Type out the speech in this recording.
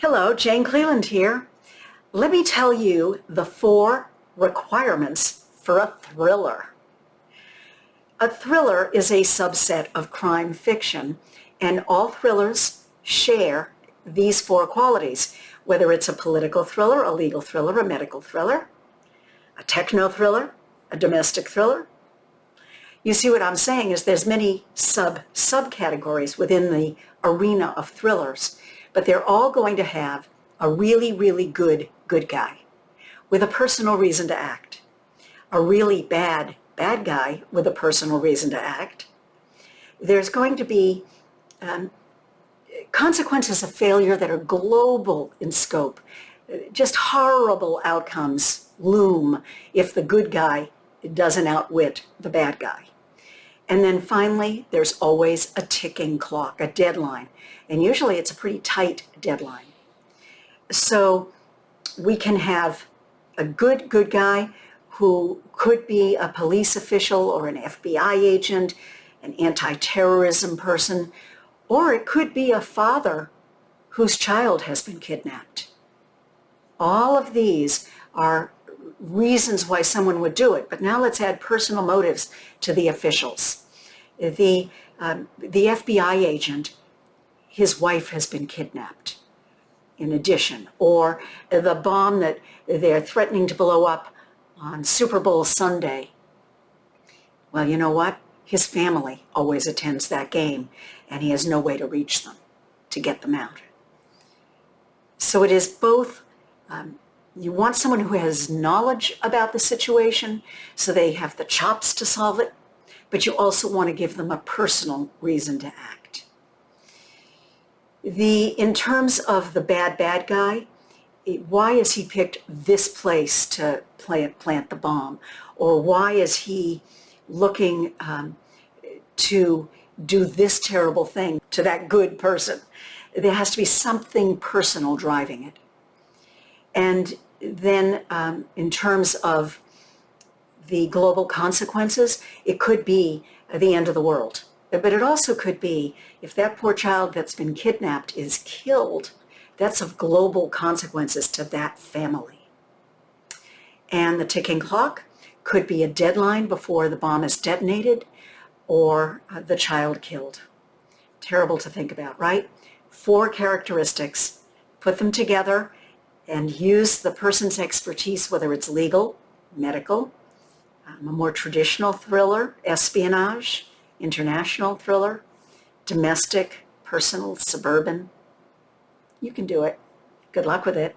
Hello, Jane Cleland here. Let me tell you the 4 requirements for a thriller. A thriller is a subset of crime fiction, and all thrillers share these 4 qualities, whether it's a political thriller, a legal thriller, a medical thriller, a techno thriller, a domestic thriller. You see what I'm saying is there's many subcategories within the arena of thrillers, but they're all going to have a really good guy with a personal reason to act, a really bad guy with a personal reason to act. There's going to be consequences of failure that are global in scope. Just horrible outcomes loom if the good guy doesn't outwit the bad guy. And then finally, there's always a ticking clock, a deadline. And usually it's a pretty tight deadline. So we can have a good guy who could be a police official or an FBI agent, an anti-terrorism person, or it could be a father whose child has been kidnapped. All of these are reasons why someone would do it. But now let's add personal motives to the officials. The FBI agent, his wife has been kidnapped in addition, or the bomb that they're threatening to blow up on Super Bowl Sunday. Well, you know what? His family always attends that game, and he has no way to reach them, to get them out. So it is both, you want someone who has knowledge about the situation so they have the chops to solve it, but you also want to give them a personal reason to act. In terms of the bad guy, why has he picked this place to plant the bomb? Or why is he looking to do this terrible thing to that good person? There has to be something personal driving it. And then in terms of the global consequences, it could be the end of the world. But it also could be, if that poor child that's been kidnapped is killed, that's of global consequences to that family. And the ticking clock could be a deadline before the bomb is detonated or the child killed. Terrible to think about, right? 4 characteristics, put them together and use the person's expertise, whether it's legal, medical, a more traditional thriller, espionage, international thriller, domestic, personal, suburban. You can do it. Good luck with it.